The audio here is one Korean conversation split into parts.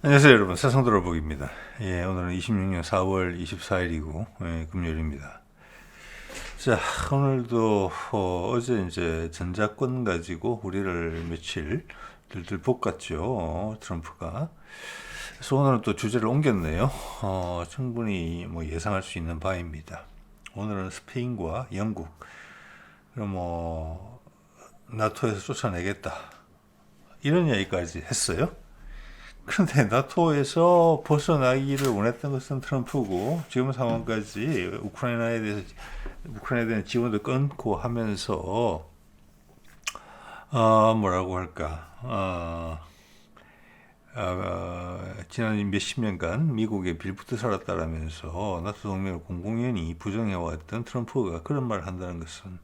안녕하세요 여러분, 세상돌아보기입니다. 오늘은 26년 4월 24일이고 금요일입니다. 자, 오늘도 어제 이제 전자권 가지고 우리를 며칠 들들 볶았죠, 트럼프가. 그래서 오늘은 또 주제를 옮겼네요. 충분히 뭐 예상할 수 있는 바입니다. 오늘은 스페인과 영국, 그럼 나토에서 쫓아내겠다, 이런 이야기까지 했어요. 그런데 나토에서 벗어나기를 원했던 것은 트럼프고, 지금 상황까지 우크라이나에 대한 지원도 끊고 하면서 뭐라고 할까, 지난 몇십 년간 미국에 빌붙어 살았다라면서 나토 동맹을 공공연히 부정해왔던 트럼프가 그런 말을 한다는 것은,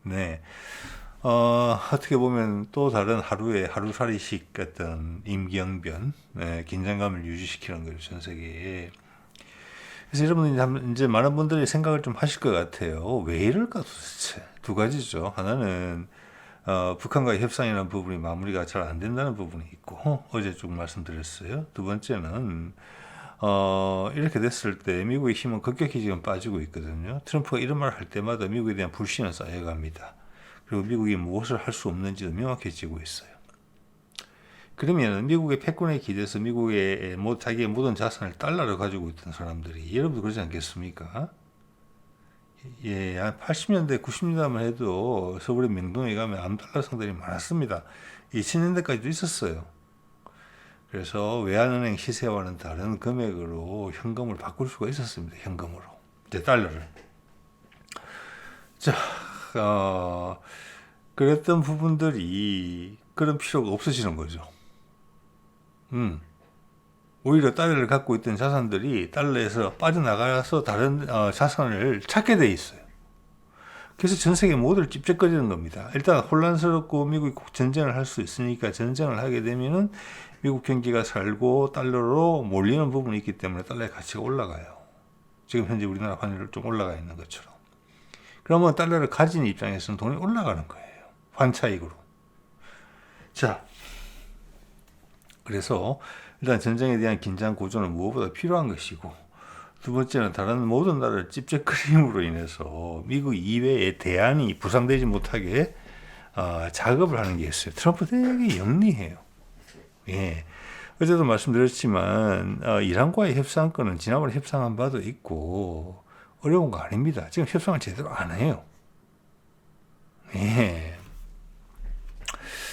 네, 어떻게 보면 또 다른 하루살이식 같은 임기응변, 긴장감을 유지시키는 거죠, 전 세계에. 그래서 여러분들 이제 많은 분들이 생각을 좀 하실 것 같아요. 왜 이럴까 도대체? 두 가지죠. 하나는 북한과의 협상이라는 부분이 마무리가 잘 안 된다는 부분이 있고, 어제 쭉 말씀드렸어요. 두 번째는 이렇게 됐을 때 미국의 힘은 급격히 지금 빠지고 있거든요. 트럼프가 이런 말을 할 때마다 미국에 대한 불신은 쌓여갑니다. 그리고 미국이 무엇을 할 수 없는지도 명확해지고 있어요. 그러면 미국의 패권에 기대서 미국의 자기의 모든 자산을 달러로 가지고 있던 사람들이, 여러분도 그러지 않겠습니까? 한 80년대, 90년대만 해도 서울의 명동에 가면 암달러 상들이 많았습니다. 2000년대까지도 있었어요. 그래서 외환은행 시세와는 다른 금액으로 현금을 바꿀 수가 있었습니다. 현금으로. 이제 달러를. 자, 그랬던 부분들이 그런 필요가 없어지는 거죠. 오히려 달러를 갖고 있던 자산들이 달러에서 빠져나가서 다른 자산을 찾게 돼 있어요. 그래서 전 세계 모두를 찝쩍거리는 겁니다. 일단 혼란스럽고 미국이 꼭 전쟁을 할 수 있으니까, 전쟁을 하게 되면은 미국 경기가 살고 달러로 몰리는 부분이 있기 때문에 달러의 가치가 올라가요. 지금 현재 우리나라 환율을 좀 올라가 있는 것처럼. 그러면 달러를 가진 입장에서는 돈이 올라가는 거예요. 환차익으로. 자, 그래서 일단 전쟁에 대한 긴장 고조는 무엇보다 필요한 것이고, 두 번째는 다른 모든 나라를 찝쩍거림으로 인해서 미국 이외의 대안이 부상되지 못하게 작업을 하는 게 있어요. 트럼프 되게 영리해요. 어제도 말씀드렸지만 이란과의 협상권은 지난번에 협상한 바도 있고 어려운 거 아닙니다. 지금 협상을 제대로 안 해요.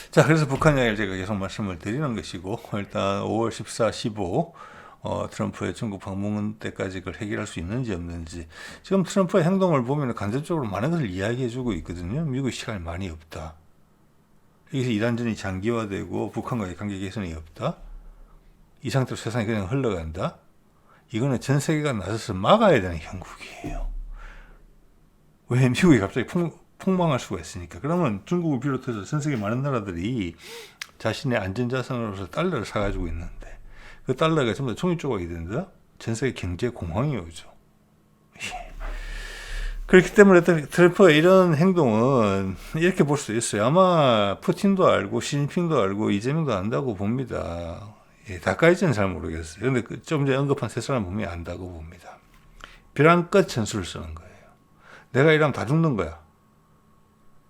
자, 그래서 북한 이야기를 제가 계속 말씀을 드리는 것이고, 일단 5월 14, 15 트럼프의 중국 방문 때까지 그걸 해결할 수 있는지 없는지, 지금 트럼프의 행동을 보면 간접적으로 많은 것을 이야기해주고 있거든요. 미국의 시간이 많이 없다. 여기서 이란전이 장기화되고 북한과의 관계 개선이 없다. 이 상태로 세상이 그냥 흘러간다. 이거는 전 세계가 나서서 막아야 되는 형국이에요. 왜? 미국이 갑자기 폭망할 수가 있으니까. 그러면 중국을 비롯해서 전 세계 많은 나라들이 자신의 안전자산으로서 달러를 사가지고 있는데, 그 달러가 전부 다 종이 조각이 된다? 전 세계 경제 공황이 오죠. 그렇기 때문에 트럼프의 이런 행동은 이렇게 볼 수 있어요. 아마 푸틴도 알고 시진핑도 알고 이재명도 안다고 봅니다. 다까지는 잘 모르겠어요. 근데 좀 전에 언급한 세 사람 분명히 안다고 봅니다. 벼랑끝 전술을 쓰는 거예요. 내가 이러면 다 죽는 거야.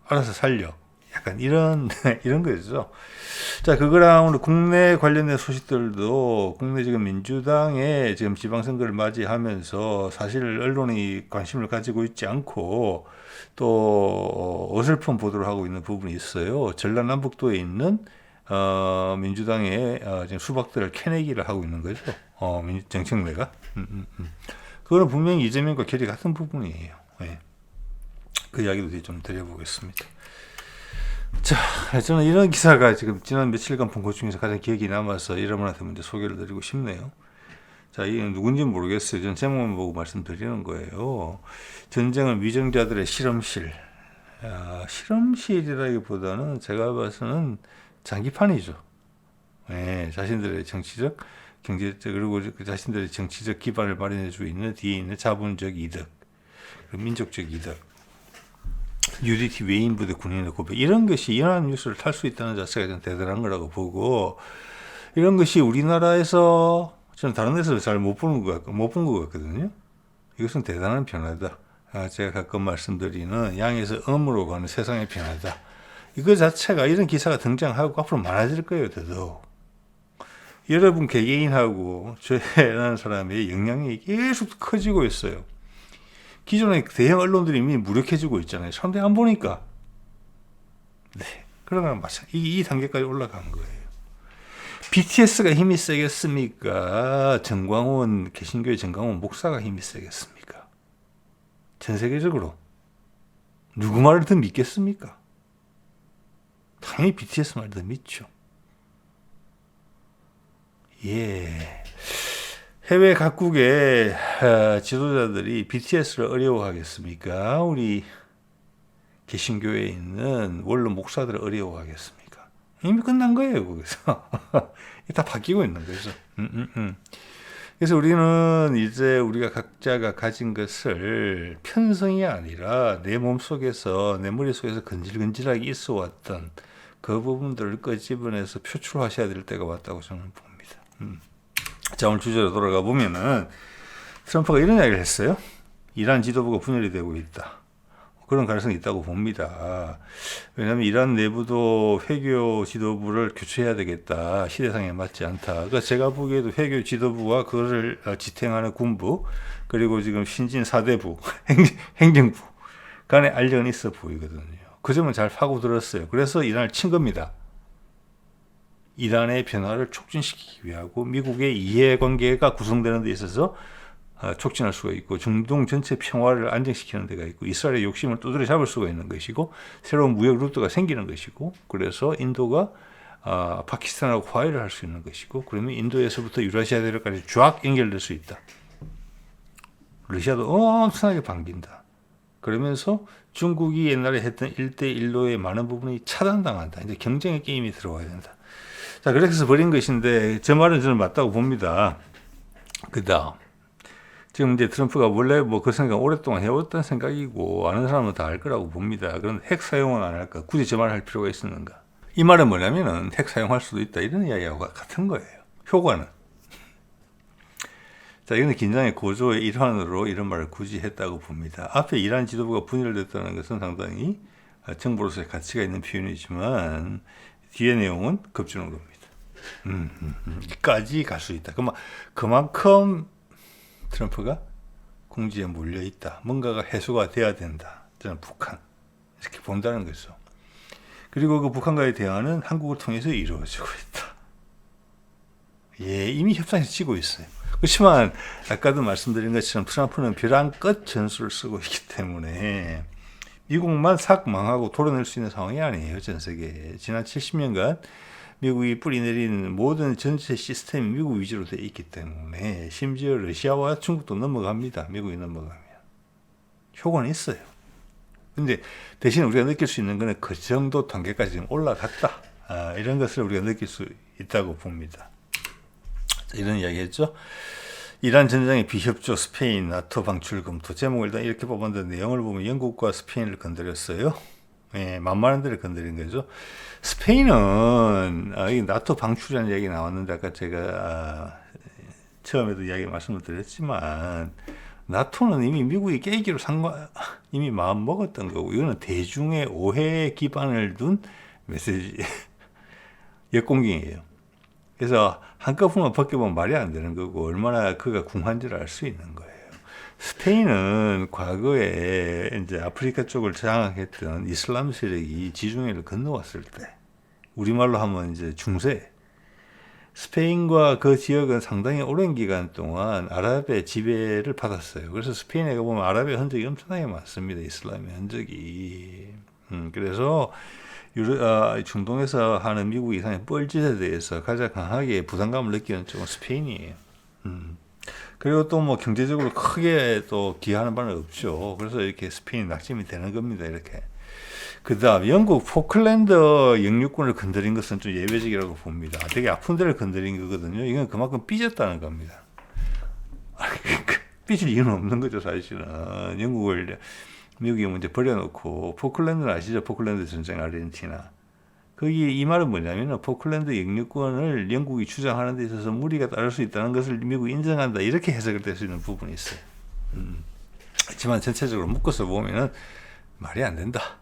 알아서 살려. 약간 이런 거죠. 자, 그거랑 우리 국내 관련된 소식들도, 국내 지금 민주당의 지금 지방선거를 맞이하면서 사실 언론이 관심을 가지고 있지 않고 또 어설픈 보도를 하고 있는 부분이 있어요. 전라남북도에 있는 민주당의 지금 수박들을 캐내기를 하고 있는 거죠. 정청래가. 그거는 분명히 이재명과 결이 같은 부분이에요. 그 이야기도 좀 드려보겠습니다. 자, 저는 이런 기사가 지금 지난 며칠간 본 것 중에서 가장 기억이 남아서 여러분한테 먼저 소개를 드리고 싶네요. 자, 이게 누군지는 모르겠어요. 전 제목만 보고 말씀드리는 거예요. 전쟁은 위정자들의 실험실. 실험실이라기보다는 제가 봐서는 장기판이죠. 자신들의 정치적, 경제적, 그리고 자신들의 정치적 기반을 마련해 주고 있는 뒤에 있는 자본적 이득, 민족적 이득, UDT 외인부대 군인의 고백, 이런 것이 연합뉴스를 탈 수 있다는 자체가 좀 대단한 거라고 보고, 이런 것이 우리나라에서 저는 다른 데서 잘 못 본 것 같거든요. 이것은 대단한 변화다. 제가 가끔 말씀드리는 양에서 음으로 가는 세상의 변화다. 이거 자체가 이런 기사가 등장하고 앞으로 많아질 거예요. 더더욱. 여러분 개개인하고 저라는 사람의 영향이 계속 커지고 있어요. 기존의 대형 언론들이 이미 무력해지고 있잖아요. 사람들이 안 보니까. 네. 그러나 이 단계까지 올라간 거예요. BTS가 힘이 세겠습니까? 개신교의 정광훈 목사가 힘이 세겠습니까? 전 세계적으로. 누구 말을 더 믿겠습니까? 당연히 BTS 말을 더 믿죠. 예. 해외 각국의 지도자들이 BTS를 어려워하겠습니까? 우리 개신교에 있는 원로 목사들을 어려워하겠습니까? 이미 끝난 거예요, 거기서. 다 바뀌고 있는 거죠. 그래서 우리는 이제 우리가 각자가 가진 것을 편성이 아니라 내 몸속에서, 내 머릿속에서 근질근질하게 있어 왔던 그 부분들을 끄집어내서 표출하셔야 될 때가 왔다고 저는 봅니다. 자, 오늘 주제로 돌아가 보면은 트럼프가 이런 이야기를 했어요. 이란 지도부가 분열이 되고 있다. 그런 가능성이 있다고 봅니다. 왜냐하면 이란 내부도 외교 지도부를 교체해야 되겠다. 시대상에 맞지 않다. 그러니까 제가 보기에도 외교 지도부와 그것을 지탱하는 군부, 그리고 지금 신진 4대부, 행정부 간에 알력은 있어 보이거든요. 그 점은 잘 파고들었어요. 그래서 이란을 친 겁니다. 이란의 변화를 촉진시키기 위하고 미국의 이해관계가 구성되는 데 있어서 촉진할 수가 있고, 중동 전체 평화를 안정시키는 데가 있고, 이스라엘의 욕심을 두드려 잡을 수가 있는 것이고, 새로운 무역 루트가 생기는 것이고, 그래서 인도가 파키스탄하고 화해를 할 수 있는 것이고, 그러면 인도에서부터 유라시아 대륙까지 쫙 연결될 수 있다. 러시아도 엄청나게 반긴다. 그러면서 중국이 옛날에 했던 1대1로의 많은 부분이 차단당한다. 이제 경쟁의 게임이 들어와야 된다. 자, 그래서 벌인 것인데, 저 말은 저는 맞다고 봅니다. 그 다음. 지금 이제 트럼프가 원래 그 생각 오랫동안 해왔던 생각이고, 아는 사람은 다 알 거라고 봅니다. 그런데 핵 사용은 안 할까? 굳이 저 말을 할 필요가 있었는가? 이 말은 뭐냐면은 핵 사용할 수도 있다. 이런 이야기하고 같은 거예요. 효과는. 자, 이건 긴장의 고조의 일환으로 이런 말을 굳이 했다고 봅니다. 앞에 이란 지도부가 분열됐다는 것은 상당히 정부로서의 가치가 있는 표현이지만, 뒤의 내용은 겁주는 겁니다. 까지 갈 수 있다. 그만큼 트럼프가 궁지에 몰려 있다. 뭔가가 해소가 돼야 된다. 저는 북한 이렇게 본다는 거죠. 그리고 그 북한과의 대화는 한국을 통해서 이루어지고 있다. 예, 이미 협상이 치고 있어요. 그렇지만 아까도 말씀드린 것처럼 트럼프는 벼랑 끝 전술을 쓰고 있기 때문에 미국만 싹 망하고 도려낼 수 있는 상황이 아니에요. 전 세계에. 지난 70년간 미국이 뿌리내린 모든 전체 시스템이 미국 위주로 되어 있기 때문에, 심지어 러시아와 중국도 넘어갑니다. 미국이 넘어가면. 효과는 있어요. 근데 대신 우리가 느낄 수 있는 것은 그 정도 단계까지 지금 올라갔다. 이런 것을 우리가 느낄 수 있다고 봅니다. 이런 이야기 했죠. 이란 전쟁의 비협조 스페인 나토 방출 검토. 제목을 일단 이렇게 뽑았는데 내용을 보면 영국과 스페인을 건드렸어요. 예, 만만한 데를 건드린 거죠. 스페인은 나토 방출이라는 얘기 나왔는데, 아까 제가 처음에도 이야기 말씀을 드렸지만, 나토는 이미 미국이 깨기로 이미 마음 먹었던 거고, 이거는 대중의 오해에 기반을 둔 메시지 역공격이에요. 그래서 한꺼번에 벗겨보면 말이 안 되는 거고, 얼마나 그가 궁한지를 알 수 있는 거예요. 스페인은 과거에 이제 아프리카 쪽을 장악했던 이슬람 세력이 지중해를 건너왔을 때, 우리말로 하면 이제 중세, 스페인과 그 지역은 상당히 오랜 기간 동안 아랍의 지배를 받았어요. 그래서 스페인에 가보면 아랍의 흔적이 엄청나게 많습니다. 이슬람의 흔적이. 그래서 중동에서 하는 미국 이상의 뻘짓에 대해서 가장 강하게 부담감을 느끼는 쪽은 스페인이에요. 그리고 또 경제적으로 크게 또 기여하는 바는 없죠. 그래서 이렇게 스페인이 낙점이 되는 겁니다. 이렇게. 그 다음, 영국 포클랜드 영유권을 건드린 것은 좀 예외적이라고 봅니다. 되게 아픈 데를 건드린 거거든요. 이건 그만큼 삐졌다는 겁니다. 삐질 이유는 없는 거죠, 사실은. 미국이 먼저 버려놓고, 포클랜드는 아시죠? 포클랜드 전쟁, 아르헨티나. 거기 이 말은 뭐냐면 포클랜드 영유권을 영국이 주장하는 데 있어서 무리가 따를 수 있다는 것을 미국이 인정한다. 이렇게 해석을 될 수 있는 부분이 있어요. 하지만 전체적으로 묶어서 보면은 말이 안 된다.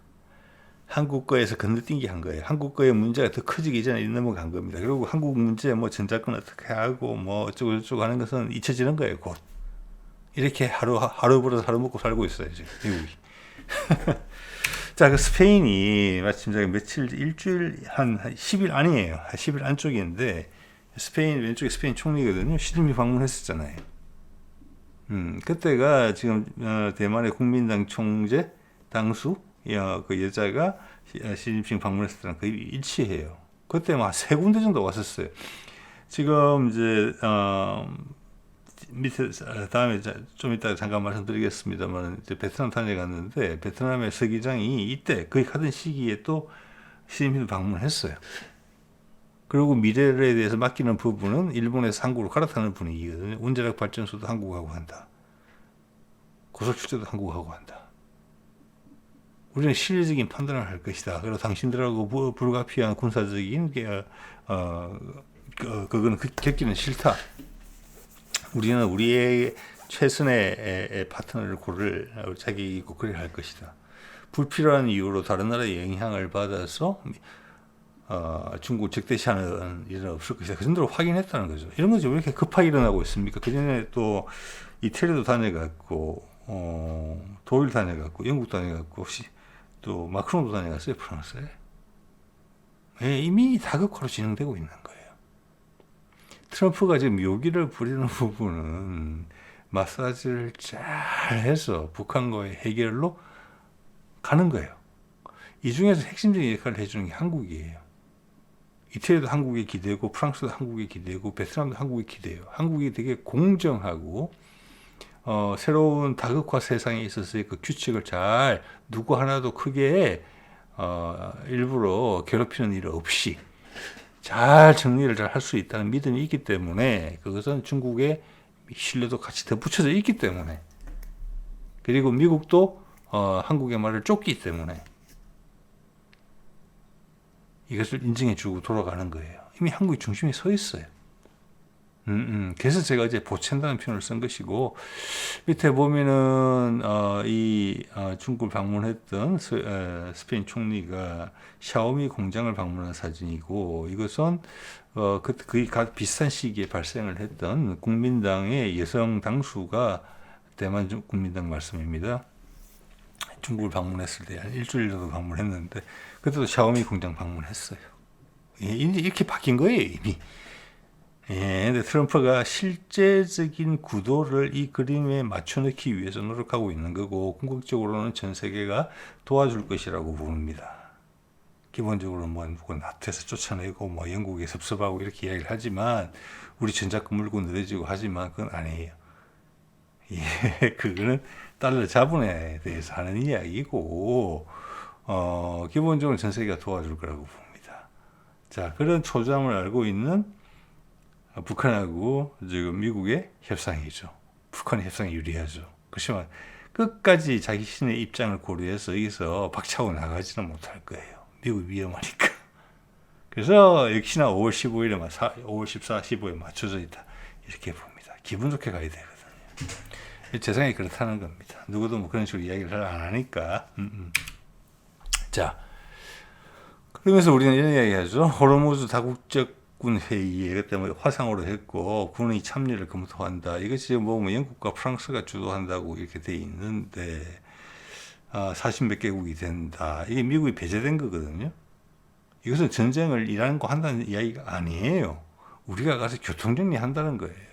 한국 거에서 건너뛴기 한 거예요. 한국 거의 문제가 더 커지기 전에 넘어간 겁니다. 그리고 한국 문제 뭐 전자권 어떻게 하고 뭐 어쩌고 저쩌고 하는 것은 잊혀지는 거예요. 곧 이렇게 하루 벌어서 하루 먹고 살고 있어요 지금 미국이. 자, 그 스페인이 마침 제가 일주일 한 10일 아니에요. 한 10일 안쪽인데 스페인 왼쪽에 스페인 총리거든요. 시진핑 방문했었잖아요. 그때가 지금 대만의 국민당 총재 당수 그 여자가 시진핑 방문했을 때랑 거의 일치해요. 그때 막 세 군데 정도 왔었어요. 지금 이제 밑에 다음에 좀 이따 잠깐 말씀드리겠습니다만 이제 베트남 다녀갔는데 베트남의 서기장이 이때 거의 같은 시기에 또 시진핑 방문했어요. 그리고 미래에 대해서 맡기는 부분은 일본에서 한국으로 갈아타는 분위기거든요. 원자력 발전소도 한국하고 한다. 고속축제도 한국하고 한다. 우리는 실리적인 판단을 할 것이다. 그리고 당신들하고 불가피한 군사적인 그거는 겪기는 싫다. 우리는 우리의 최선의 파트너를 고를 자격이 있고 그래야 할 것이다. 불필요한 이유로 다른 나라의 영향을 받아서 중국을 적대시하는 일은 없을 것이다. 그 정도로 확인했다는 거죠. 이런 것이 왜 이렇게 급하게 일어나고 있습니까? 그 전에 또 이태리도 다녀갔고 독일 다녀갔고 영국 다녀갔고 또 마크롱도 다녀갔어요. 프랑스에. 이미 다극화로 진행되고 있는 거예요. 트럼프가 지금 묘기를 부리는 부분은 마사지를 잘 해서 북한과의 해결로 가는 거예요. 이 중에서 핵심적인 역할을 해주는 게 한국이에요. 이태리도 한국에 기대고 프랑스도 한국에 기대고 베트남도 한국에 기대요. 한국이 되게 공정하고 새로운 다극화 세상에 있어서의 그 규칙을 잘 누구 하나도 크게 일부러 괴롭히는 일 없이 잘 정리를 잘 할 수 있다는 믿음이 있기 때문에 그것은 중국의 신뢰도 같이 더 붙여져 있기 때문에 그리고 미국도 한국의 말을 쫓기 때문에 이것을 인정해주고 돌아가는 거예요. 이미 한국이 중심에 서 있어요. 그래서 제가 이제 보챈다는 표현을 쓴 것이고 밑에 보면은 중국을 방문했던 스페인 총리가 샤오미 공장을 방문한 사진이고 이것은 거의 비슷한 시기에 발생을 했던 국민당의 여성 당수가 대만 국민당 말씀입니다. 중국을 방문했을 때 한 일주일 정도 방문했는데 그때도 샤오미 공장 방문했어요. 이제 이렇게 바뀐 거예요 이미. 근데 트럼프가 실제적인 구도를 이 그림에 맞춰넣기 위해서 노력하고 있는 거고 궁극적으로는 전 세계가 도와줄 것이라고 봅니다. 기본적으로 뭐 나토에서 쫓아내고 뭐 영국에 섭섭하고 이렇게 이야기를 하지만 우리 전자권 물고 느려지고 하지만 그건 아니에요. 그거는 달러 자본에 대해서 하는 이야기고 기본적으로 전 세계가 도와줄 거라고 봅니다. 자, 그런 초점을 알고 있는 북한하고 지금 미국의 협상이죠. 북한의 협상이 유리하죠. 그렇지만 끝까지 자신의 입장을 고려해서 여기서 박차고 나가지는 못할 거예요. 미국이 위험하니까. 그래서 역시나 5월 15일에 5월 14, 15일에 맞춰져 있다. 이렇게 봅니다. 기분 좋게 가야 되거든요. 세상이 그렇다는 겁니다. 누구도 뭐 그런 식으로 이야기를 잘 안 하니까. 자, 그러면서 우리는 이런 이야기 하죠. 호르무즈 다국적 군 회의에 그때 뭐 화상으로 했고 군의 참여를 검토한다. 이것이 뭐 영국과 프랑스가 주도한다고 이렇게 돼 있는데 40몇 개국이 된다. 이게 미국이 배제된 거거든요. 이것은 전쟁을 이란과 한다는 이야기가 아니에요. 우리가 가서 교통정리 한다는 거예요.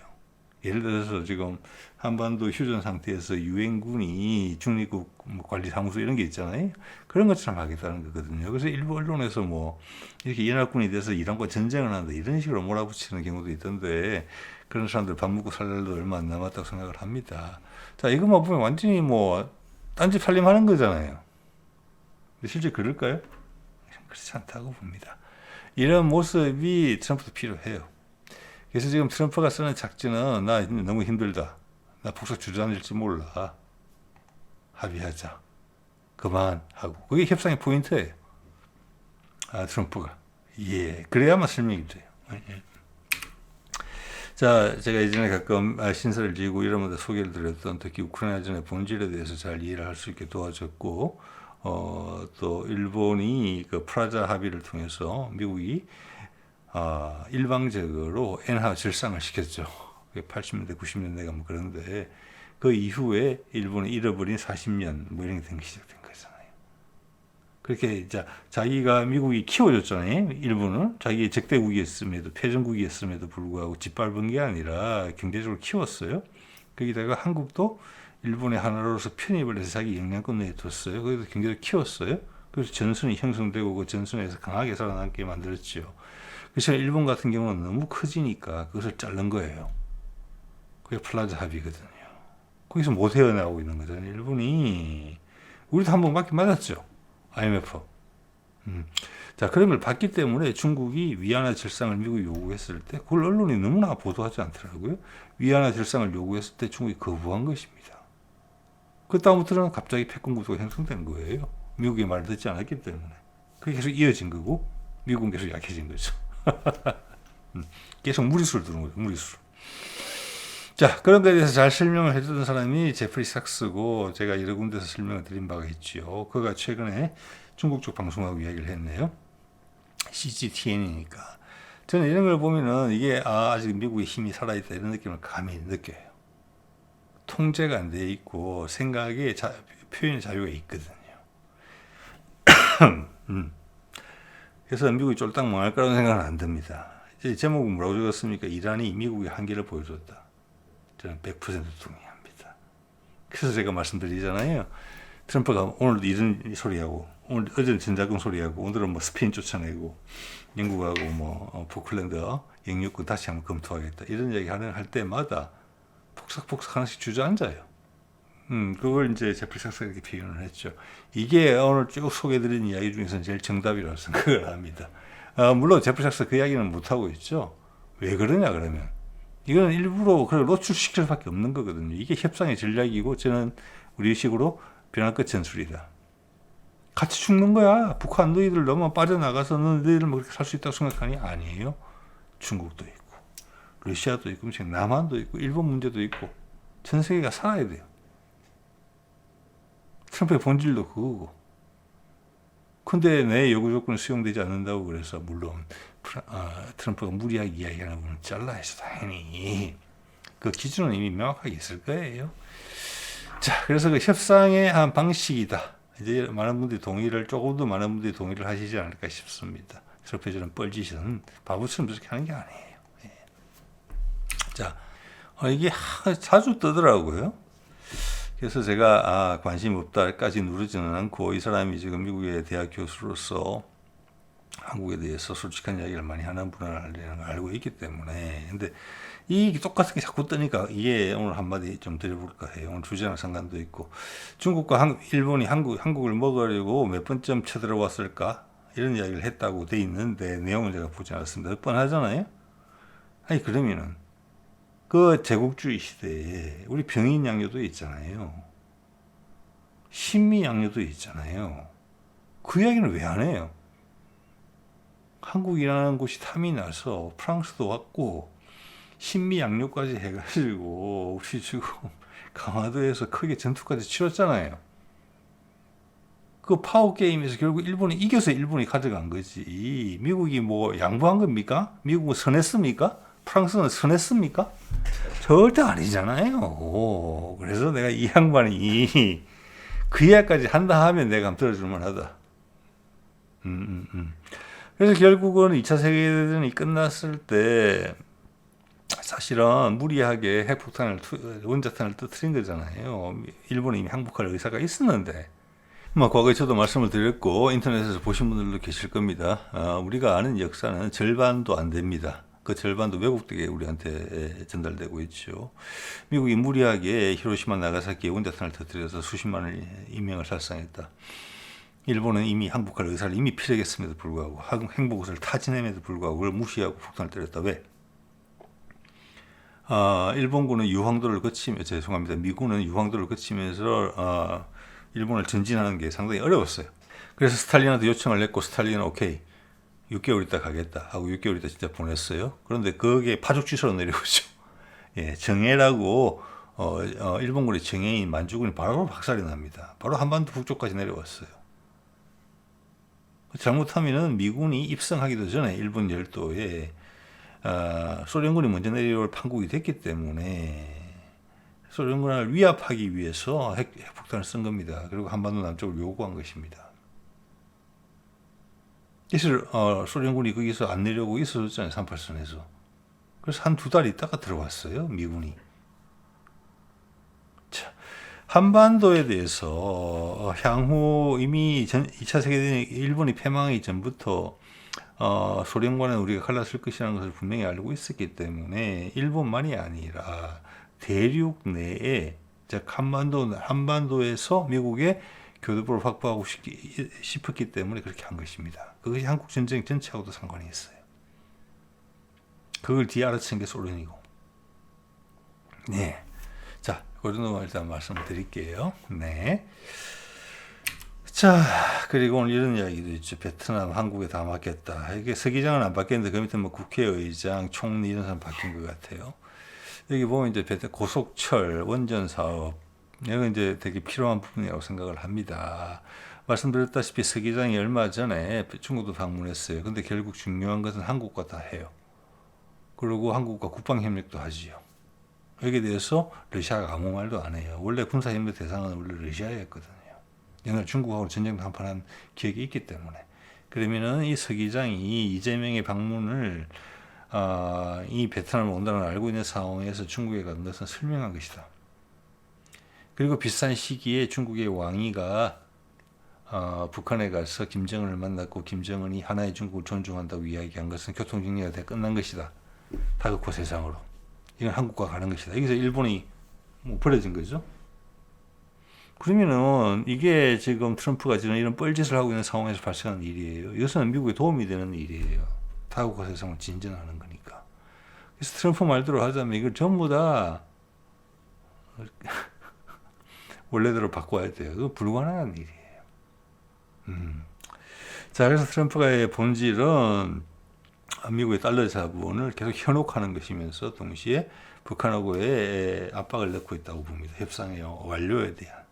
예를 들어서 지금 한반도 휴전 상태에서 유엔군이 중립국 관리사무소 이런 게 있잖아요. 그런 것처럼 하겠다는 거거든요. 그래서 일부 언론에서 뭐 이렇게 연합군이 돼서 이란과 전쟁을 한다 이런 식으로 몰아붙이는 경우도 있던데 그런 사람들 밥 먹고 살 날도 얼마 안 남았다고 생각을 합니다. 자, 이것만 보면 완전히 뭐 딴지 팔림하는 거잖아요. 근데 실제 그럴까요? 그렇지 않다고 봅니다. 이런 모습이 트럼프도 필요해요. 그래서 지금 트럼프가 쓰는 작전은 나 너무 힘들다. 나 북석 주저앉을지 몰라. 합의하자. 그만하고. 그게 협상의 포인트예요. 트럼프가. 예, 그래야만 설명이 돼요. 예. 자, 제가 예전에 가끔 신사를 지고 이러면서 소개를 드렸던 특히 우크라이나전의 본질에 대해서 잘 이해를 할 수 있게 도와줬고, 또 일본이 그 프라자 합의를 통해서 미국이 일방적으로 엔화 절상을 시켰죠. 80년대, 90년대가 뭐 그런데 그 이후에 일본이 잃어버린 40년 뭐 이런 게 된 게 시작된 거잖아요. 그렇게 이제 자기가 미국이 키워줬잖아요. 일본은 자기 적대국이었음에도 패전국이었음에도 불구하고 짓밟은 게 아니라 경제적으로 키웠어요. 거기다가 한국도 일본의 하나로서 편입을 해서 자기 영향권 내에 뒀어요. 거기서 경제를 키웠어요. 그래서 전선이 형성되고 그 전선에서 강하게 살아남게 만들었죠. 그래서 일본 같은 경우는 너무 커지니까 그것을 자른 거예요. 그게 플라자 합의거든요. 거기서 못 헤어나오고 있는 거잖아요. 일본이. 우리도 한 번 맞긴 맞았죠. IMF. 자, 그런 걸 봤기 때문에 중국이 위안화 절상을 미국이 요구했을 때 그걸 언론이 너무나 보도하지 않더라고요. 위안화 절상을 요구했을 때 중국이 거부한 것입니다. 그 다음부터는 갑자기 패권 구도가 형성된 거예요. 미국의 말을 듣지 않았기 때문에. 그게 계속 이어진 거고 미국은 계속 약해진 거죠. 계속 무리수를 두는 거죠. 무리수. 자, 그런 거에 대해서 잘 설명을 해주던 사람이 제프리 삭스고 제가 여러 군데서 설명을 드린 바가 있죠. 그가 최근에 중국 쪽 방송하고 이야기를 했네요. CGTN이니까. 저는 이런 걸 보면은 이게 아직 미국의 힘이 살아있다 이런 느낌을 감히 느껴요. 통제가 안 돼 있고 생각의 표현의 자유가 있거든요. 그래서 미국이 쫄딱 망할 거라는 생각은 안 듭니다. 이제 제목은 뭐라고 적었습니까? 이란이 미국의 한계를 보여줬다. 저는 100% 동의합니다. 그래서 제가 말씀드리잖아요. 트럼프가 오늘도 이런 소리하고 오늘 어제는 전자금 소리하고 오늘은 뭐 스페인 쫓아내고 영국하고 뭐 포클랜드 영유권 다시 한번 검토하겠다 이런 얘기 할 때마다 폭삭폭삭 하나씩 주저앉아요. 그걸 이제 제프리 삭스가 이렇게 표현을 했죠. 이게 오늘 쭉 소개해드린 이야기 중에서는 제일 정답이라고 생각을 합니다. 물론 제프리 삭스가 그 이야기는 못하고 있죠. 왜 그러냐 그러면 이거는 일부러 그걸 노출시킬 수밖에 없는 거거든요. 이게 협상의 전략이고 저는 우리식으로 변할 것 전술이다. 같이 죽는 거야. 북한 너희들 너무 빠져나가서 너희들 뭐 그렇게 살 수 있다고 생각하니? 아니에요. 중국도 있고 러시아도 있고 남한도 있고 일본 문제도 있고 전 세계가 살아야 돼요. 트럼프의 본질도 그거고. 근데 내 요구 조건은 수용되지 않는다고 그래서 물론 트럼프가 무리하게 이야기하는 부분은 잘라야죠. 당연히. 그 기준은 이미 명확하게 있을 거예요. 자, 그래서 그 협상의 한 방식이다. 이제 많은 분들이 조금 더 많은 분들이 동의를 하시지 않을까 싶습니다. 트럼프의 저런 뻘짓은 바보처럼 저렇게 하는 게 아니에요. 예. 자, 이게 자주 뜨더라고요. 그래서 제가 관심 없다까지 누르지는 않고 이 사람이 지금 미국의 대학 교수로서 한국에 대해서 솔직한 이야기를 많이 하는 분을 알고 있기 때문에 근데 이 똑같은 게 자꾸 뜨니까 이게 오늘 한마디 좀 드려볼까 해요. 오늘 주제랑 상관도 있고 중국과 일본이 한국을 먹으려고 몇 번쯤 쳐들어왔을까 이런 이야기를 했다고 돼 있는데 내용은 제가 보지 않았습니다. 뻔하잖아요. 아니 그러면은 그 제국주의 시대에 우리 병인 양요도 있잖아요. 신미 양요도 있잖아요. 그 이야기는 왜 안 해요? 한국이라는 곳이 탐이 나서 프랑스도 왔고 신미 양요까지 해가지고 우리 지금 강화도에서 크게 전투까지 치렀잖아요. 그 파워게임에서 결국 일본이 이겨서 일본이 가져간 거지. 미국이 뭐 양보한 겁니까? 미국은 선했습니까? 프랑스는 선했습니까? 절대 아니잖아요. 그래서 내가 이 양반이 그 이야기까지 한다 하면 내가 한번 들어줄만 하다. 그래서 결국은 2차 세계대전이 끝났을 때 사실은 무리하게 원자탄을 터뜨린 거잖아요. 일본이 이미 항복할 의사가 있었는데 뭐 과거에 저도 말씀을 드렸고 인터넷에서 보신 분들도 계실 겁니다. 우리가 아는 역사는 절반도 안 됩니다. 그 절반도 왜곡되게 우리한테 전달되고 있죠. 미국이 무리하게 히로시마 나가사키에 원자탄을 터뜨려서 수십만의 인명을 살상했다. 일본은 이미 항복할 의사를 이미 피력했음에도 불구하고 행복을 타진함에도 불구하고 그걸 무시하고 폭탄을 때렸다. 왜? 일본군은 미군은 유황도를 거치면서 일본을 전진하는 게 상당히 어려웠어요. 그래서 스탈린한테 요청을 했고 스탈린은 오케이. 6개월 있다 가겠다 하고 6개월 있다 진짜 보냈어요. 그런데 그게 파죽 지서로 내려오죠. 예, 정예라고 일본군의 정예인 만주군이 바로 박살이 납니다. 바로 한반도 북쪽까지 내려왔어요. 잘못하면은 미군이 입성하기도 전에 일본 열도에 소련군이 먼저 내려올 판국이 됐기 때문에 소련군을 위압하기 위해서 핵폭탄을 쓴 겁니다. 그리고 한반도 남쪽을 요구한 것입니다. 그래서 소련군이 거기서 안 내려오고 있었잖아요. 38선에서. 그래서 한 두 달 있다가 들어왔어요. 미군이. 자, 한반도에 대해서 향후 이미 2차 세계대전이 일본이 패망하기 전부터 소련과는 우리가 갈라설 것이라는 것을 분명히 알고 있었기 때문에 일본만이 아니라 대륙 내에 즉 한반도에서 미국의 교두보를 확보하고 싶었기 때문에 그렇게 한 것입니다. 그것이 한국 전쟁 전체하고도 상관이 있어요. 그걸 뒤에 알아챈 게 소련이고. 네. 자, 그 정도 일단 말씀을 드릴게요. 네. 자, 그리고 오늘 이런 이야기도 있죠. 베트남, 한국에 다 맡겼다. 이게 서기장은 안 바뀌었는데 그 밑에 뭐 국회의장, 총리 이런 사람 바뀐 것 같아요. 여기 보면 이제 고속철, 원전 사업, 이건 이제 되게 필요한 부분이라고 생각을 합니다. 말씀드렸다시피 서기장이 얼마 전에 중국도 방문했어요. 근데 결국 중요한 것은 한국과 다 해요. 그리고 한국과 국방협력도 하지요. 여기에 대해서 러시아가 아무 말도 안 해요. 원래 군사협력 대상은 원래 러시아였거든요. 옛날 중국하고 전쟁도 한판 한 기억이 있기 때문에. 그러면은 이 서기장이 이재명의 방문을 이 베트남을 온다는 걸 알고 있는 상황에서 중국에 간 것은 설명한 것이다. 그리고 비슷한 시기에 중국의 왕이가 북한에 가서 김정은을 만났고 김정은이 하나의 중국을 존중한다고 이야기한 것은 교통정리가 다 끝난 것이다. 다극호 세상으로. 이건 한국과 가는 것이다. 여기서 일본이 버려진 거죠. 그러면은 이게 지금 트럼프가 지금 이런 뻘짓을 하고 있는 상황에서 발생하는 일이에요. 이것은 미국에 도움이 되는 일이에요. 다국화 세상을 진전하는 거니까. 그래서 트럼프 말대로 하자면 이걸 전부 다 원래대로 바꿔야 돼요. 그거 불가능한 일이에요. 자, 그래서 트럼프가의 본질은 미국의 달러 자본을 계속 현혹하는 것이면서 동시에 북한하고의 압박을 넣고 있다고 봅니다. 협상의 완료에 대한.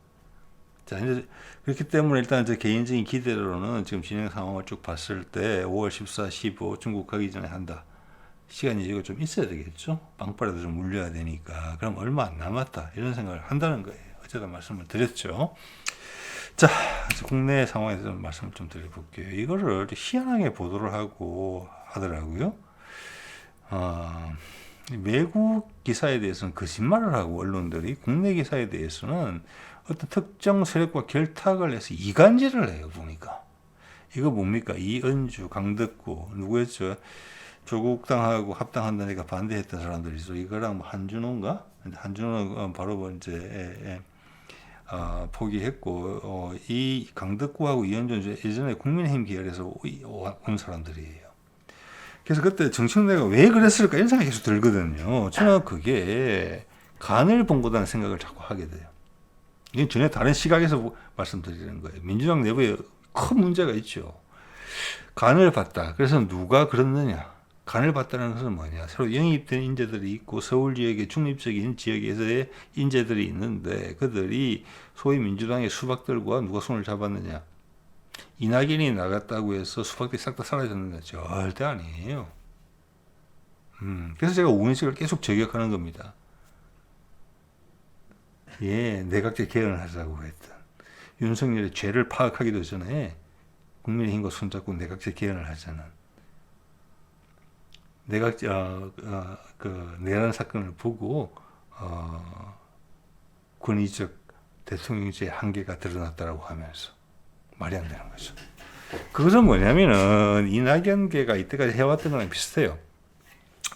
자, 이제 그렇기 때문에 일단 제 개인적인 기대로는 지금 진행 상황을 쭉 봤을 때 5월 14, 15 중국 가기 전에 한다. 시간이 이거 좀 있어야 되겠죠. 빵빠라도 좀 물려야 되니까. 그럼 얼마 안 남았다. 이런 생각을 한다는 거예요. 어제도 말씀을 드렸죠. 자, 국내 상황에서 좀 말씀을 좀 드려볼게요. 이거를 희한하게 보도를 하고 하더라고요. 외국 기사에 대해서는 거짓말을 하고 언론들이 국내 기사에 대해서는 어떤 특정 세력과 결탁을 해서 이간질을 해요. 보니까 이거 뭡니까? 이은주, 강덕구 누구였죠? 조국당하고 합당한다니까 반대했던 사람들이죠. 이거랑 뭐 한준호인가? 한준호는 바로 이제 포기했고 이 강덕구하고 이은주 예전에 국민의힘 계열에서 온 사람들이에요. 그래서 그때 정청래가 왜 그랬을까 이런 생각이 계속 들거든요. 저는 그게 간을 본 거다는 생각을 자꾸 하게 돼요. 이건 전혀 다른 시각에서 말씀드리는 거예요. 민주당 내부에 큰 문제가 있죠. 간을 봤다. 그래서 누가 그랬느냐? 간을 봤다는 것은 뭐냐? 새로 영입된 인재들이 있고 서울 지역의 중립적인 지역에서의 인재들이 있는데 그들이 소위 민주당의 수박들과 누가 손을 잡았느냐? 이낙연이 나갔다고 해서 수박들이 싹 다 사라졌는데 절대 아니에요. 그래서 제가 우은식을 계속 저격하는 겁니다. 예, 내각제 개헌을 하자고 했던 윤석열의 죄를 파악하기도 전에 국민의힘과 손잡고 내각제 개헌을 하자는 내각제 그 내란 사건을 보고 권위적 대통령제의 한계가 드러났다라고 하면서 말이 안 되는 거죠. 그것은 뭐냐면은 이낙연계가 이때까지 해왔던 거랑 비슷해요.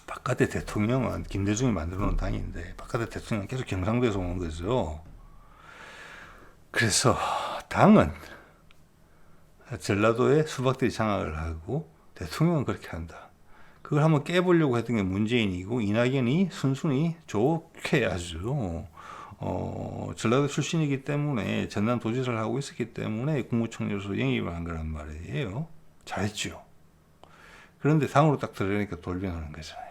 바깥의 대통령은 김대중이 만들어 놓은 당인데 바깥의 대통령은 계속 경상도에서 오는 거죠. 그래서 당은 전라도에 수박들이 장악을 하고 대통령은 그렇게 한다. 그걸 한번 깨보려고 했던 게 문재인이고 이낙연이 순순히 좋게 아주 전라도 출신이기 때문에 전남 도지사를 하고 있었기 때문에 국무총리로서 영입을 한 거란 말이에요. 잘했죠. 그런데 당으로 딱 들어가니까 돌변하는 거잖아요.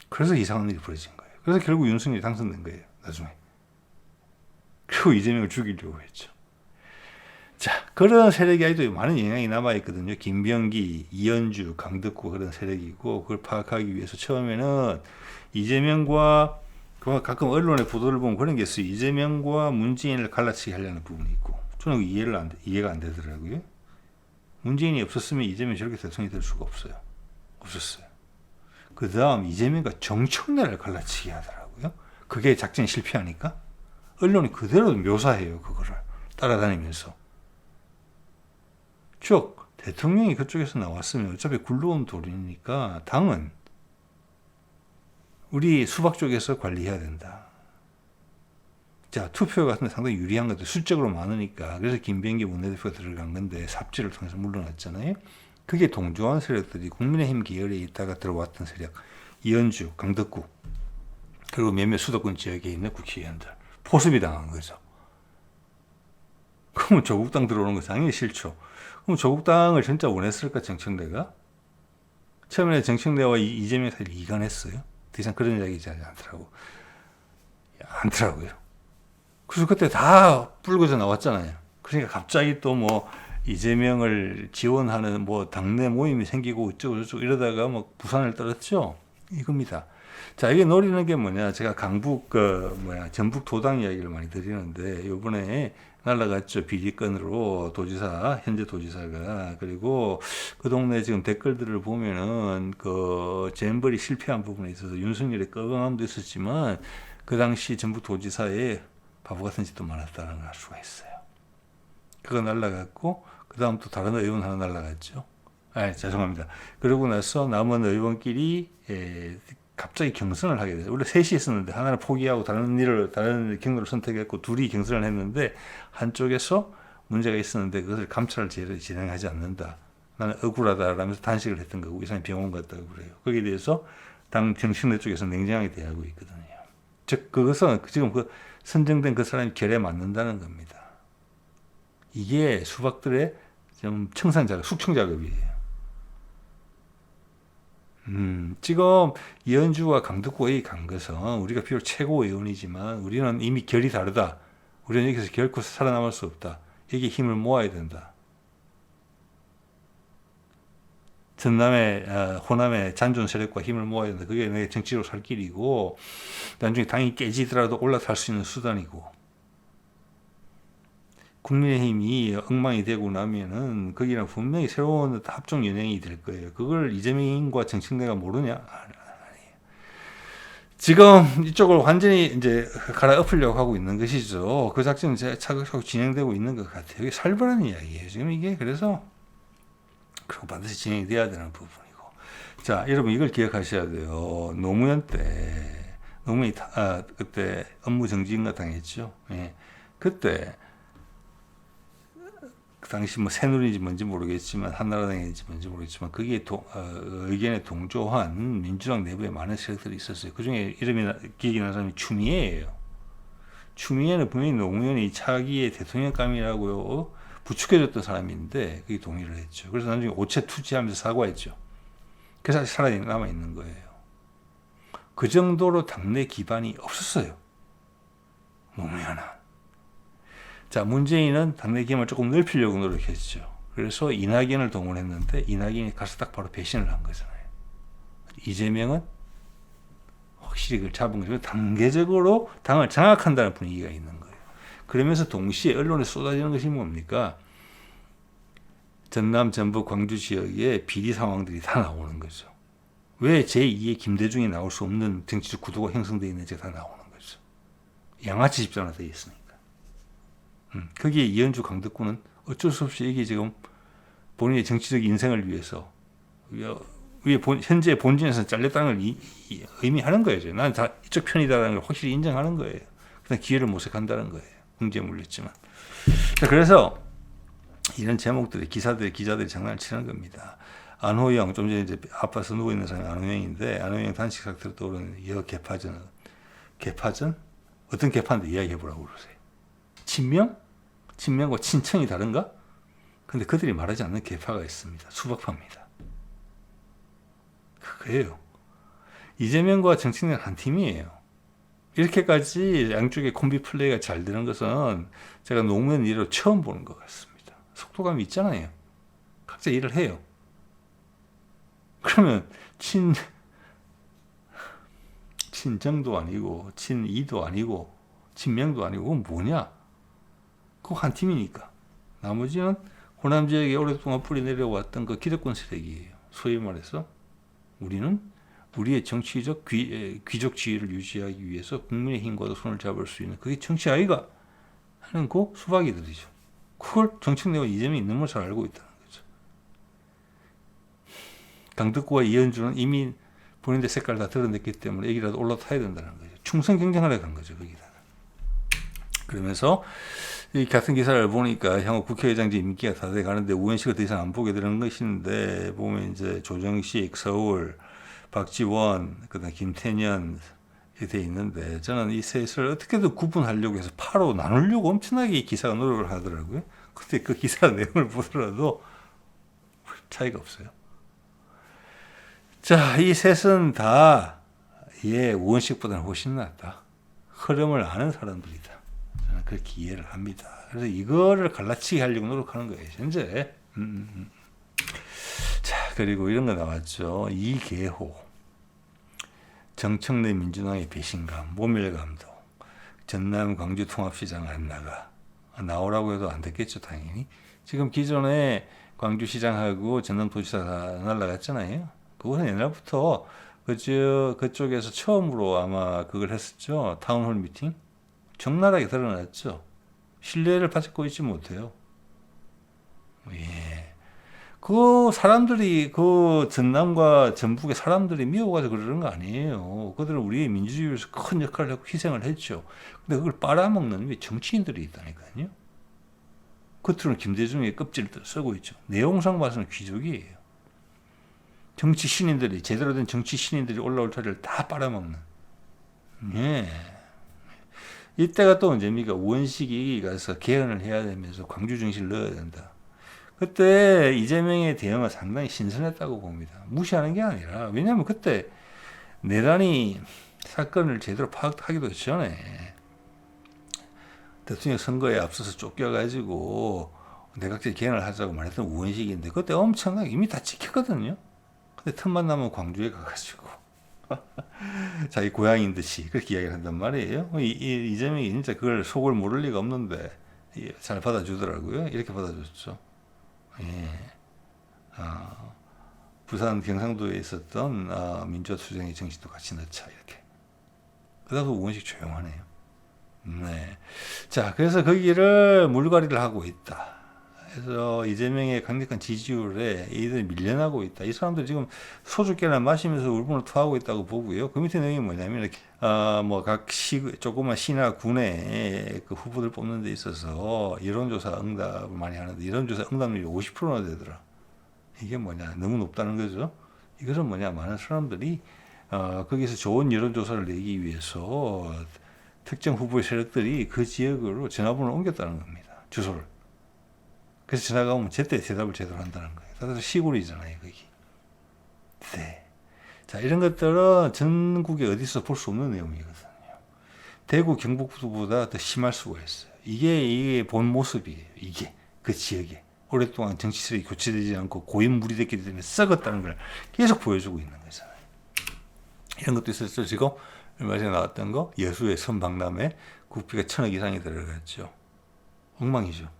그래서 이상한 일이 벌어진 거예요. 그래서 결국 윤석열이 당선된 거예요. 나중에. 그리고 이재명을 죽이려고 했죠. 자, 그런 세력이 아직도 많은 영향이 남아있거든요. 김병기, 이현주, 강덕구 그런 세력이고, 그걸 파악하기 위해서 처음에는 이재명과, 가끔 언론의 보도를 보면 그런 게 있어요. 이재명과 문재인을 갈라치게 하려는 부분이 있고, 저는 이해가 안 되더라고요. 문재인이 없었으면 이재명이 저렇게 대통령이 될 수가 없어요. 없었어요. 그 다음 이재명과 정청래를 갈라치게 하더라고요. 그게 작전이 실패하니까 언론이 그대로 묘사해요. 그거를 따라다니면서. 쭉 대통령이 그쪽에서 나왔으면 어차피 굴러온 돌이니까 당은 우리 수박 쪽에서 관리해야 된다. 자, 투표 같은 데 상당히 유리한 것들 수적으로 많으니까 그래서 김병기 원내대표가 들어간 건데 삽질을 통해서 물러났잖아요. 그게 동조한 세력들이 국민의힘 계열에 있다가 들어왔던 세력, 이현주, 강덕구, 그리고 몇몇 수도권 지역에 있는 국회의원들 포섭이 당한 거죠. 그러면 조국당 들어오는 거 당연히 싫죠. 그럼 조국당을 진짜 원했을까, 정청래가? 처음에 정청래와 이재명 사이를 이간했어요. 더 이상 그런 이야기 하지 않더라고요. 그래서 그때 다 불거져 나왔잖아요. 그러니까 갑자기 또 뭐 이재명을 지원하는 뭐 당내 모임이 생기고 어쩌고 저쩌고 이러다가 뭐 부산을 떨었죠. 이겁니다. 자, 이게 노리는 게 뭐냐? 제가 강북 전북 도당 이야기를 많이 드리는데 이번에 날라갔죠. 비리건으로 현재 도지사가. 그리고 그 동네 지금 댓글들을 보면은 그 잼버리 실패한 부분에 있어서 윤석열의 꺼강함도 있었지만 그 당시 전북 도지사의 바보 같은 짓도 많았다는 걸 알 수가 있어요. 그거 날라갔고 그 다음 또 다른 의원 하나 날라갔죠. 죄송합니다. 그러고 나서 남은 의원끼리 갑자기 경선을 하게 됐어요. 원래 셋이 있었는데 하나를 포기하고 다른 경로를 선택했고 둘이 경선을 했는데 한쪽에서 문제가 있었는데 그것을 감찰을 진행하지 않는다. 나는 억울하다라면서 단식을 했던 거고 이 사람이 병원 갔다고 그래요. 거기에 대해서 당 정치인들 쪽에서 냉정하게 대하고 있거든요. 즉 그것은 지금 그 선정된 그 사람이 결에 맞는다는 겁니다. 이게 수박들의 좀 숙청 작업이에요. 지금 이현주와 강덕구에 간 것은 우리가 비록 최고 의원이지만 우리는 이미 결이 다르다. 우리는 여기서 결코 살아남을 수 없다. 여기 힘을 모아야 된다. 호남의 잔존 세력과 힘을 모아야 된다. 그게 내 정치로 살 길이고 나중에 당이 깨지더라도 올라탈 수 있는 수단이고 국민의힘이 엉망이 되고 나면은 거기는 분명히 새로운 합종 연행이 될 거예요. 그걸 이재명과 정청래가 모르냐? 아니에요. 지금 이쪽을 완전히 이제 갈아엎으려고 하고 있는 것이죠. 그 작전은 차근차근 진행되고 있는 것 같아요. 이게 살벌한 이야기예요. 지금 이게 그래서 그리고 반드시 진행이 돼야 되는 부분이고. 자, 여러분 이걸 기억하셔야 돼요. 노무현이 그때 업무 정지인가 당했죠. 예. 그때 그 당시 뭐 새누리인지 뭔지 모르겠지만 한나라당인지 뭔지 모르겠지만 거기에 의견에 동조한 민주당 내부에 많은 세력들이 있었어요. 그중에 기억이 나는 사람이 추미애예요. 추미애는 분명히 노무현이 차기의 대통령감이라고 부축해줬던 사람인데 그게 동의를 했죠. 그래서 나중에 오체 투지하면서 사과했죠. 그래서 살아남아 있는 거예요. 그 정도로 당내 기반이 없었어요. 노무현은. 자, 문재인은 당내 기반을 조금 넓히려고 노력했죠. 그래서 이낙연을 동원했는데 이낙연이 가서 딱 바로 배신을 한 거잖아요. 이재명은 확실히 그걸 잡은 거죠. 단계적으로 당을 장악한다는 분위기가 있는 거예요. 그러면서 동시에 언론에 쏟아지는 것이 뭡니까? 전남, 전북, 광주 지역에 비리 상황들이 다 나오는 거죠. 왜 제2의 김대중이 나올 수 없는 정치적 구도가 형성되어 있는지가 다 나오는 거죠. 양아치 집단화되어 있으니까. 거기에 이현주, 강덕구는 어쩔 수 없이 이게 지금 본인의 정치적 인생을 위해서 현재 본진에서 잘렸다는 걸 의미하는 거예요. 나는 다 이쪽 편이다라는 걸 확실히 인정하는 거예요. 그냥 기회를 모색한다는 거예요. 궁지에 물렸지만. 자, 그래서 이런 제목들이 기자들이 장난을 치는 겁니다. 안호영, 좀 전에 이제 아파서 누워 있는 사람이 안호영인데 안호영 단식 사태로 떠오르는 개파전? 어떤 개파인데 이야기해 보라고 그러세요. 친명과 친청이 다른가? 근데 그들이 말하지 않는 개파가 있습니다. 수박파입니다. 그거예요. 이재명과 정치는 한 팀이에요. 이렇게까지 양쪽의 콤비 플레이가 잘 되는 것은 제가 노무현 이후로 처음 보는 것 같습니다. 속도감이 있잖아요. 각자 일을 해요. 그러면 친정도 아니고 친이도 아니고 친명도 아니고 그건 뭐냐? 그거 한 팀이니까. 나머지는 호남 지역에 오랫동안 뿌리 내려왔던 그 기득권 세력이에요. 소위 말해서 우리는 우리의 정치적 귀족 지위를 유지하기 위해서 국민의힘과도 손을 잡을 수 있는 그게 정치 아이가 하는 그 수박이들이죠. 그걸 정책내가 이재명이 너무 잘 알고 있다는 거죠. 강덕구와 이현주는 이미 본인들 색깔 다 드러냈기 때문에 여기라도 올라타야 된다는 거죠. 충성 경쟁하려고 한 거죠. 거기다가. 그러면서 이 같은 기사를 보니까 향후 국회의장직 임기가 다 돼가는데 우현식을 더 이상 안 보게 되는 것인데 보면 이제 조정식, 서울, 박지원, 그다음 김태년 이렇게 돼 있는데 저는 이 셋을 어떻게든 구분하려고 해서 파로 나누려고 엄청나게 이 기사가 노력을 하더라고요. 근데 그 기사 내용을 보더라도 차이가 없어요. 자, 이 셋은 다 우원식보다는 훨씬 낫다. 흐름을 아는 사람들이다. 저는 그렇게 이해를 합니다. 그래서 이거를 갈라치기 하려고 노력하는 거예요, 현재. 자, 그리고 이런 거 나왔죠. 이계호, 정청래 민주당의 배신감, 모멸감도, 전남 광주 통합시장 안 나오라고 해도 안 됐겠죠, 당연히. 지금 기존에 광주시장하고 전남도지사 다 날라갔잖아요. 그거는 옛날부터 그쪽에서 처음으로 아마 그걸 했었죠. 타운홀 미팅. 적나라하게 드러났죠. 신뢰를 받고 있지 못해요. 예. 그 사람들이 그 전남과 전북의 사람들이 미워가지고 그러는 거 아니에요. 그들은 우리의 민주주의를 위해서 큰 역할을 하고 희생을 했죠. 근데 그걸 빨아먹는 정치인들이 있다니까요. 겉으로는 김대중의 껍질을 쓰고 있죠. 내용상 봐서는 귀족이에요. 정치 신인들이 제대로 된 정치 신인들이 올라올 자리를 다 빨아먹는. 예. 이때가 또 언제입니까? 우원식이 가서 개헌을 해야 되면서 광주 정신을 넣어야 된다. 그때 이재명의 대응은 상당히 신선했다고 봅니다. 무시하는 게 아니라 왜냐하면 그때 내란이 사건을 제대로 파악하기도 전에 대통령 선거에 앞서서 쫓겨가지고 내각제 개헌을 하자고 말했던 우원식인데 그때 엄청나게 이미 다 찍혔거든요. 근데 틈만 나면 광주에 가가지고 자기 고향인 듯이 그렇게 이야기를 한단 말이에요. 이재명이 진짜 그걸 속을 모를 리가 없는데 잘 받아주더라고요. 이렇게 받아줬죠. 예. 부산 경상도에 있었던 민주투쟁의 정신도 같이 넣자 이렇게. 그다음에 우원식 조용하네요. 네. 자, 그래서 거기를 물갈이를 하고 있다. 그래서 이재명의 강력한 지지율에 이들이 밀려나고 있다. 이 사람들 지금 소주깨나 마시면서 울분을 토하고 있다고 보고요. 그 밑에 내용이 뭐냐면 각 조그만 시나 군의 그 후보들 뽑는 데 있어서 여론조사 응답을 많이 하는데 여론조사 응답률이 50%나 되더라. 이게 뭐냐? 너무 높다는 거죠. 이것은 뭐냐? 많은 사람들이 거기서 좋은 여론조사를 내기 위해서 특정 후보의 세력들이 그 지역으로 전화번호를 옮겼다는 겁니다. 주소를. 그래서 전화가 오면 제때 대답을 제대로 한다는 거예요. 다들 시골이잖아요, 거기. 네. 자, 이런 것들은 전국에 어디서 볼 수 없는 내용이거든요. 대구, 경북보다 더 심할 수가 있어요. 이게 본 모습이에요. 이게 그 지역에 오랫동안 정치 세력이 교체되지 않고 고인물이 됐기 때문에 썩었다는 걸 계속 보여주고 있는 거잖아요. 이런 것도 있었죠. 지금 얼마 전에 나왔던 거 여수의 선박람회 국비가 1,000억 이상이 들어갔죠. 엉망이죠.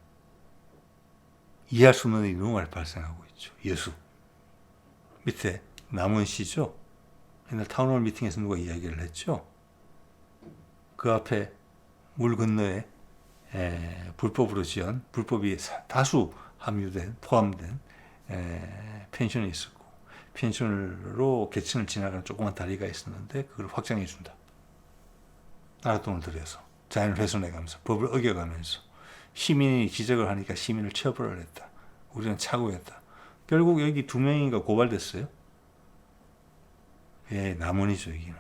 이해할 수 없는 일이 너무 많이 발생하고 있죠. 여수. 밑에 남원시죠. 옛날 타운홀 미팅에서 누가 이야기를 했죠. 그 앞에 물 건너에 불법으로 지은 불법이 다수 포함된 펜션이 있었고 펜션으로 계층을 지나가는 조그만 다리가 있었는데 그걸 확장해 준다. 나라 돈을 들여서 자연을 훼손해가면서 법을 어겨가면서 시민이 지적을 하니까 시민을 처벌을 했다. 우리는 착오했다. 결국 여기 2명인가 고발됐어요. 남원이죠, 여기는.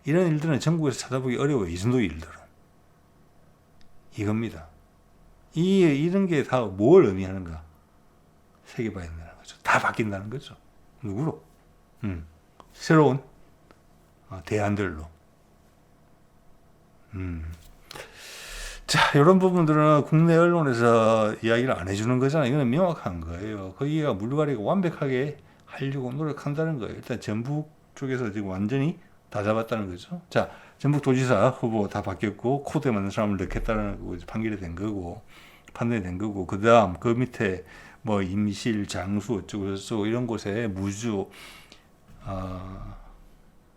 이런 일들은 전국에서 찾아보기 어려워요. 이 정도 일들은. 이겁니다. 이런 게 다 뭘 의미하는가? 새겨봐야 된다는 거죠. 다 바뀐다는 거죠. 누구로? 새로운 대안들로. 자, 이런 부분들은 국내 언론에서 이야기를 안 해주는 거잖아요. 이거는 명확한 거예요. 거기가 물갈이가 완벽하게 하려고 노력한다는 거예요. 일단 전북 쪽에서 지금 완전히 다 잡았다는 거죠. 자, 전북도지사 후보 다 바뀌었고 코드에 맞는 사람을 넣겠다는 거 판결이 된 거고 판단이 된 거고 그 다음 그 밑에 뭐 임실, 장수 어쩌고 저쩌고 이런 곳에 무주,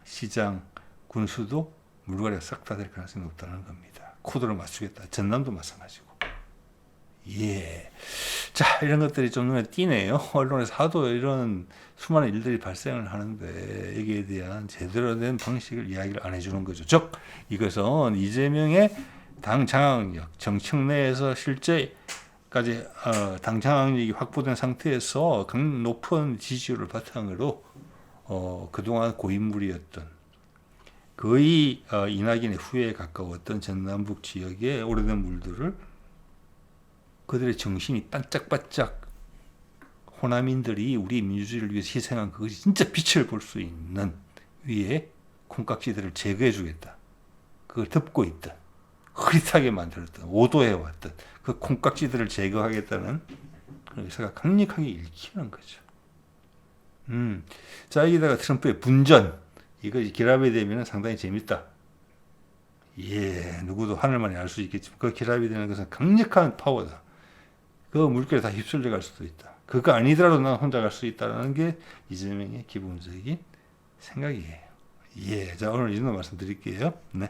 시장, 군수도 물갈이가 싹 다 될 가능성이 높다는 겁니다. 코드를 맞추겠다. 전남도 마찬가지고. 예. 자, 이런 것들이 좀 눈에 띄네요. 언론에서 하도 이런 수많은 일들이 발생을 하는데 여기에 대한 제대로 된 방식을 이야기를 안 해주는 거죠. 즉, 이것은 이재명의 당 장악력, 정청 내에서 실제까지 당 장악력이 확보된 상태에서 높은 지지율을 바탕으로 그동안 고인물이었던 거의 이낙연의 후예에 가까웠던 전남북 지역의 오래된 물들을 그들의 정신이 반짝반짝 호남인들이 우리 민주주의를 위해서 희생한 그것이 진짜 빛을 볼 수 있는 위에 콩깍지들을 제거해 주겠다. 그걸 덮고 있던 흐릿하게 만들었던 오도해왔던 그 콩깍지들을 제거하겠다는 의사가 강력하게 읽히는 거죠. 자, 여기다가 트럼프의 분전 이거 결합이 되면 상당히 재밌다. 예, 누구도 하늘만이 알 수 있겠지만 그 결합이 되는 것은 강력한 파워다. 그 물결에 다 휩쓸려 갈 수도 있다. 그거 아니더라도 난 혼자 갈 수 있다는 게 이재명의 기본적인 생각이에요. 예, 자 오늘 이 정도 말씀드릴게요. 네.